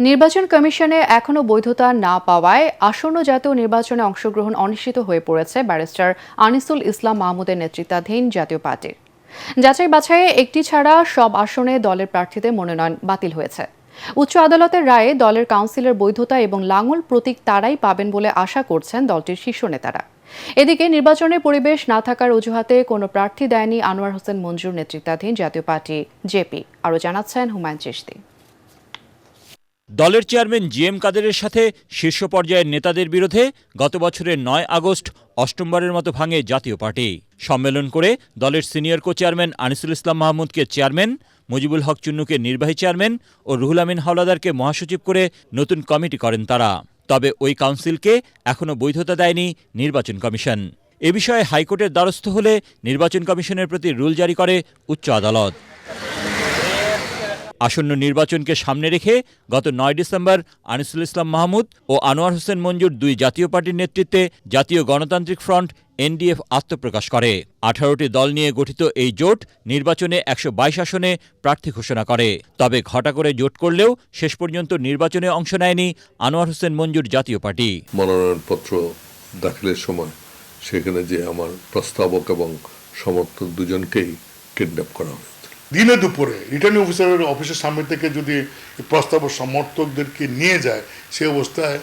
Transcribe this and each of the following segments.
নির্বাচন কমিশনে এখনো বৈধতা না পাওয়ায় আসন্ন জাতীয় নির্বাচনে অংশগ্রহণ অনিশ্চিত হয়ে পড়েছে ব্যারিস্টার আনিসুল ইসলাম মাহমুদের নেতৃত্বাধীন জাতীয় পার্টির। যাচাই বাছাইয়ে একটি ছাড়া সব আসনে দলের প্রার্থীদের মনোনয়ন বাতিল হয়েছে। উচ্চ আদালতের রায়ে দলের কাউন্সিলের বৈধতা এবং লাঙল প্রতীক তারাই পাবেন বলে আশা করছেন দলটির শীর্ষ নেতারা। এদিকে নির্বাচনের পরিবেশ না থাকার অজুহাতে কোনো প্রার্থী দেয়নি আনোয়ার হোসেন মঞ্জুর নেতৃত্বাধীন জাতীয় পার্টি জেপি। আরও জানাচ্ছেন হুমায়ুন চিশতি। দলের চেয়ারম্যান জিএম কাদেরের সাথে শীর্ষ পর্যায়ের নেতাদের বিরুদ্ধে গত বছরের ৯ আগস্ট অষ্টমবারের মতো ভাঙে জাতীয় পার্টি। সম্মেলন করে দলের সিনিয়র কো চেয়ারম্যান আনিসুল ইসলাম মাহমুদকে চেয়ারম্যান, মুজিবুল হক চুন্নুকে নির্বাহী চেয়ারম্যান ও রুহুল আমিন হাওলাদারকে মহাসচিব করে নতুন কমিটি করেন তারা। তবে ওই কাউন্সিলকে এখনও বৈধতা দেয়নি নির্বাচন কমিশন। এ বিষয়ে হাইকোর্টের দ্বারস্থ হলে নির্বাচন কমিশনের প্রতি রুল জারি করে উচ্চ আদালত। আসন্ন নির্বাচনকে সামনে রেখে গত ৯ ডিসেম্বর আনিসুল ইসলাম মাহমুদ ও আনোয়ার হোসেন মঞ্জুর দুই জাতীয় পার্টির নেতৃত্বে জাতীয় গণতান্ত্রিক ফ্রন্ট এনডিএফ আত্মপ্রকাশ করে। ১৮টি দল নিয়ে গঠিত এই জোট নির্বাচনে ১২২ আসনে প্রার্থী ঘোষণা করে। তবে ঘটা করে জোট করলেও শেষ পর্যন্ত নির্বাচনে অংশ নেয়নি আনোয়ার হোসেন মঞ্জুর জাতীয় পার্টি। মনোনয়নপত্র দাখিলের সময় সেখানে যে আমার প্রস্তাবক এবং সমর্থক দুজনকেই কিডন্যাপ করা হয়। দিনে দুপুরে রিটার্নিং অফিসের সামনে থেকে যদি প্রস্তাব সমর্থকদেরকে নিয়ে যায়, সে অবস্থায়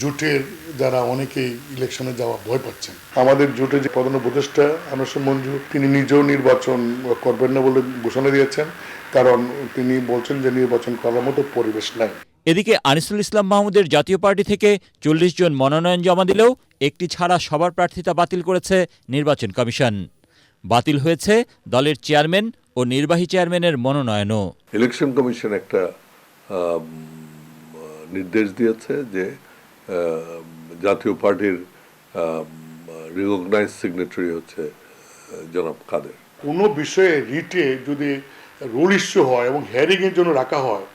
জোটের যারা অনেকেই ইলেকশনে যাওয়া ভয় পাচ্ছেন। আমাদের জোটে যে প্রধান উপদেষ্টা আনোয়ার হোসেন মঞ্জু, তিনি নিজেও নির্বাচন করবেন না বলে ঘোষণা দিয়েছেন, কারণ তিনি বলছেন যে নির্বাচন করার মতো পরিবেশ নাই। এদিকে আনিসুল ইসলাম মাহমুদের জাতীয় পার্টি থেকে ৪০ জন মনোনয়ন জমা দিলেও একটি ছাড়া সবার প্রার্থিতা বাতিল করেছে নির্বাচন কমিশন। বাতিল হয়েছে দলের চেয়ারম্যান ও নির্বাহী চেয়ারম্যানের মনোনয়নও। ইলেকশন কমিশন একটা নির্দেশ দিয়েছে যে জাতীয় পার্টির রিকগনাইজ সিগনেটারি হচ্ছে জনাব কাদের। কোনো বিষয়ে রিটে যদি রুল ইস্যু হয় এবং হিয়ারিংয়ের জন্য রাখা হয়,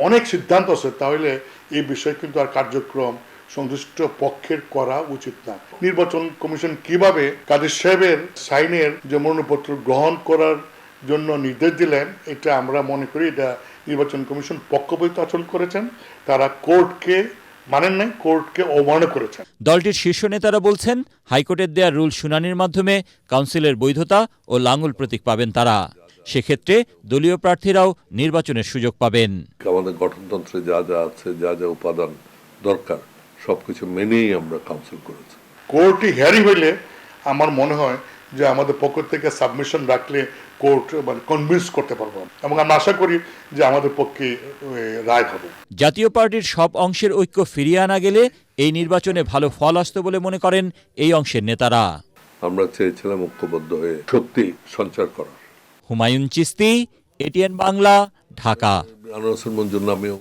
অনেক সিদ্ধান্ত আছে, তাহলে এই বিষয়ে কিন্তু আর কার্যক্রম সংশ্লিষ্ট পক্ষের করা উচিত না। নির্বাচন কমিশন কিভাবে কাদের সাহেবের সাইনের যে মনোনয়নপত্র গ্রহণ করার জন্য নির্দেশ দিলেন, এটা আমরা মনে করি এটা নির্বাচন কমিশন পক্ষপাতিত্ব আচরণ করেছেন। তারা কোর্টকে মানেন নাই, কোর্টকে অবমাননা করেছেন। দলটির শীর্ষ নেতারা বলছেন, হাইকোর্টের দেয়া রুল শুনানির মাধ্যমে কাউন্সিলের বৈধতা ও লাঙল প্রতীক পাবেন তারা। সেক্ষেত্রে দলীয় প্রার্থীরাও নির্বাচনের সুযোগ পাবেন। আমাদের গঠনতন্ত্রে যা যা আছে, যা যা উপাদান দরকার, সবকিছু মেনেই আমরা কাউন্সিল করেছি। কোর্টে হিয়ারিং হইলে আমার মনে হয় যে আমাদের পক্ষ থেকে সাবমিশন রাখলে কোর্ট কনভিন্স করতে পারবো, এবং আমরা আশা করি যে আমাদের পক্ষে রায় হবে। জাতীয় পার্টির সব অংশের ঐক্য ফিরিয়ে আনা গেলে এই নির্বাচনে ভালো ফল আসত বলে মনে করেন এই অংশের নেতারা। আমরা চেয়েছিলাম ঐক্যবদ্ধ হয়ে শক্তি সঞ্চার করার। হুমায়ুন চিশতি, এটিএন বাংলা, ঢাকা। আনোয়ার হোসেন মঞ্জুর নামেও